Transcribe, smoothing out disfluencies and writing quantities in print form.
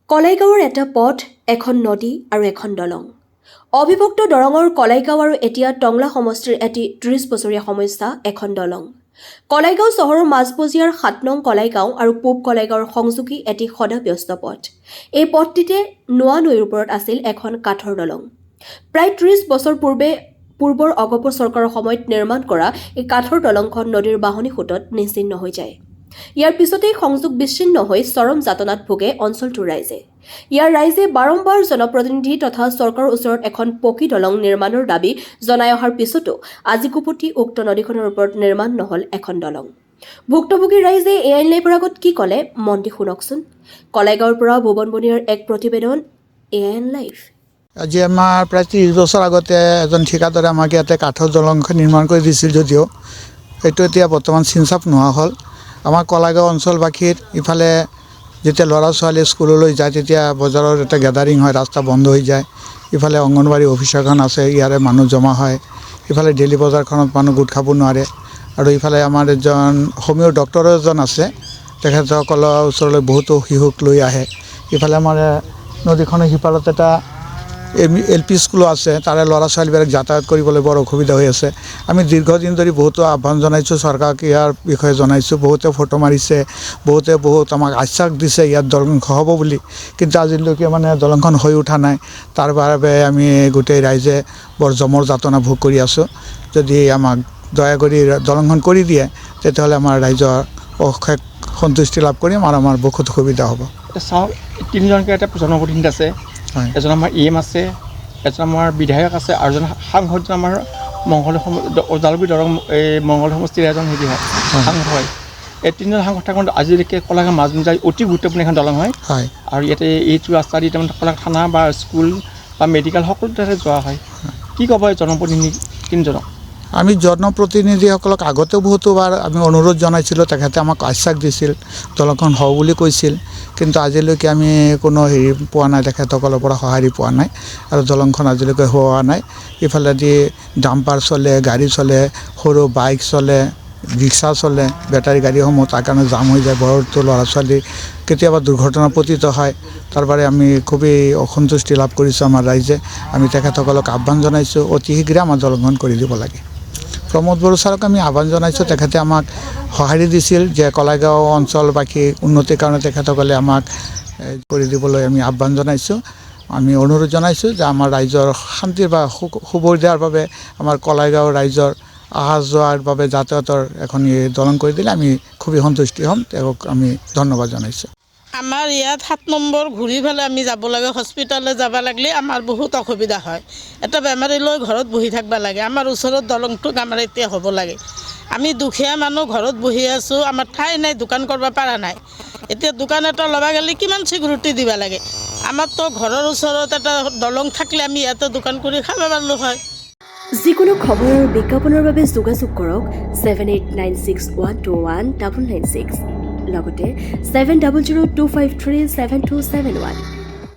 কলাইগাঁৱৰ এটা পথ, এখন নদী আৰু এখন দলং। অবিভক্ত দৰঙৰ কলাইগাঁও আৰু এতিয়া টংলা সমষ্টিৰ এটি ৩০ বছৰীয়া সমস্যা এখন দলং। কলাইগাঁও চহৰৰ মাজমজিয়াৰ ৭ নং কলাইগাঁও আৰু পূব কলাইগাঁৱৰ সংযোগী এটি সদাব্যস্ত পথ। এই পথটিতে নোৱা নৈৰ ওপৰত আছিল এখন কাঠৰ দলং। প্ৰায় ৩০ বছৰ পূৰ্বৰ অগপ চৰকাৰৰ সময়ত নিৰ্মাণ কৰা এই কাঠৰ দলংখন নদীৰ বাঢ়নী সোঁতত নিশ্চিহ্ন হৈ যায়। ইয়াৰ পিছতেই সংযোগ বিচ্ছিন্ন হৈ চৰম যাতনাত ভোগে অঞ্চলটোৰ ৰাইজে। ইয়াৰ ৰাইজে বাৰম্বাৰ জনপ্ৰতিনিধি তথা চৰকাৰৰ ওচৰত এখন পকী দলং নিৰ্মাণৰ দাবী জনাই অহাৰ পিছতো আজিকোপতি উক্ত নদীখনৰ ওপৰত নিৰ্মাণ নহল এখন দলং। ভুক্তভোগী ৰাইজে এআইন লাইভৰ আগত কি ক'লে মন দি শুনকচোন। কলাইগাঁৱৰ পৰা ভুৱন বনিয়াৰ এক প্ৰতিবেদন, এআইন লাইভ। আজি আমাৰ প্ৰায় ৩০ বছৰ আগতে এজন ঠিকাদাৰে আমাক ইয়াতে কাঠৰ দলংখন নিৰ্মাণ কৰি দিছিল যদিও এইটো এতিয়া বৰ্তমান চিনচাপ নোহোৱা হ'ল। আমাৰ কলাইগাঁও অঞ্চলবাসীৰ ইফালে যেতিয়া ল'ৰা ছোৱালী স্কুললৈ যায় তেতিয়া বজাৰৰ এটা গেডাৰিং হয়, ৰাস্তা বন্ধ হৈ যায়। ইফালে অংগনবাড়ী অফিচাৰখন আছে, ইয়াৰে মানুহ জমা হয়। ইফালে ডেইলি বজাৰখনত মানুহ গোট খাব নোৱাৰে। আৰু ইফালে আমাৰ এজন হোমিঅ' ডক্টৰ এজন আছে, তেখেতসকলৰ ওচৰলৈ বহুতো শিশুক লৈ আহে। ইফালে আমাৰ নদীখনৰ সিপাৰত এটা LP স্কুলো আছে, তাৰে ল'ৰা ছোৱালীবিলাক যাতায়াত কৰিবলৈ বৰ অসুবিধা হৈ আছে। আমি দীৰ্ঘদিন ধৰি বহুতো আহ্বান জনাইছোঁ, চৰকাৰক ইয়াৰ বিষয়ে জনাইছোঁ। বহুতে ফটো মাৰিছে, বহুতে আমাক আশ্বাস দিছে ইয়াত দলং হ'ব বুলি, কিন্তু আজিলৈকে দলংখন হৈ উঠা নাই। তাৰ বাবে আমি গোটেই ৰাইজে বৰ জমৰ যাতনা ভোগ কৰি আছোঁ। যদি আমাক দয়া কৰি দলংখন কৰি দিয়ে তেতিয়াহ'লে আমাৰ ৰাইজৰ অশেষ সন্তুষ্টি লাভ কৰিম আৰু আমাৰ বহুত সুবিধা হ'ব। চাওক, তিনিজনকৈ এটা জনপ্ৰতিনিধি আছে, এজন আমাৰ EM আছে, এজন আমাৰ বিধায়ক আছে আৰু এজন সাংসদ আমাৰ ওদালগুৰি দৰং মংগল সমষ্টিৰ এজন সাংসদ হয়। এই তিনিজন সাংসদ থাকোঁতে আজিলৈকে কলাইগাঁও মাজমজিয়াৰ অতি গুৰুত্বপূৰ্ণ এখন দলং হয়। আৰু ইয়াতে এইটো ৰাস্তা দি তাৰমানে কলাইগাঁও থানা বা স্কুল বা মেডিকেল সকলো তাতে যোৱা হয়। কি ক'ব জনপ্ৰতিনিধি তিনিজনক? আমি জনপ্ৰতিনিধিসকলক আগতেও বহুতোবাৰ আমি অনুৰোধ জনাইছিলোঁ, তেখেতে আমাক আশ্বাস দিছিল, দলংখন হ'ব বুলি কৈছিল, কিন্তু আজিলৈকে আমি কোনো পোৱা নাই, তেখেতসকলৰ পৰা সঁহাৰি পোৱা নাই আৰু দলংখন আজিলৈকে হোৱা নাই। ইফালেদি ডাম্পাৰ চলে, গাড়ী চলে, সৰু বাইক চলে, ৰিক্সা চলে, বেটাৰী গাড়ীসমূহ তাৰ কাৰণে জাম হৈ যায়। বহুতো ল'ৰা ছোৱালী কেতিয়াবা দুৰ্ঘটনাত পতিত হয়। তাৰ বাবে আমি খুবেই অসন্তুষ্টি লাভ কৰিছোঁ আমাৰ ৰাইজে। আমি তেখেতসকলক আহ্বান জনাইছোঁ, অতি শীঘ্ৰে আমাৰ দলংখন কৰি দিব লাগে। প্ৰমোদ বড়ো ছাৰক আমি আহ্বান জনাইছোঁ, তেখেতে আমাক সঁহাৰি দিছিল যে কলাইগাঁও অঞ্চলবাসী উন্নতিৰ কাৰণে তেখেতসকলে আমাক কৰি দিবলৈ আমি আহ্বান জনাইছোঁ। আমি অনুৰোধ জনাইছোঁ যে আমাৰ ৰাইজৰ শান্তিৰ বা সুবিধাৰ বাবে আমাৰ কলাইগাঁও ৰাইজৰ অহা যোৱাৰ বাবে যাতায়াতৰ এখন দলং কৰি দিলে আমি খুবেই সন্তুষ্টি হ'ম। তেওঁক আমি ধন্যবাদ জনাইছোঁ। আমাৰ ইয়াত ৭ নম্বৰ ঘূৰি পেলাই আমি যাব লাগে, হস্পিটাললৈ যাব লাগিলে আমাৰ বহুত অসুবিধা হয়। এটা বেমাৰী লৈ ঘৰত বহি থাকিব লাগে। আমাৰ ওচৰত দলংটো আমাৰ এতিয়া হ'ব লাগে। আমি দুখীয়া মানুহ ঘৰত বহি আছোঁ, আমাৰ ঠাই নাই, দোকান কৰিব পৰা নাই। এতিয়া দোকান এটা ল'ব গ'লে কিমান চিকিউৰিটি দিব লাগে। আমাৰতো ঘৰৰ ওচৰত এটা দলং থাকিলে আমি ইয়াতে দোকান কৰি খাব পাৰিলোঁ হয়। যিকোনো খবৰ আৰু বিজ্ঞাপনৰ বাবে যোগাযোগ কৰক 7896121996, লগতে 7002537271।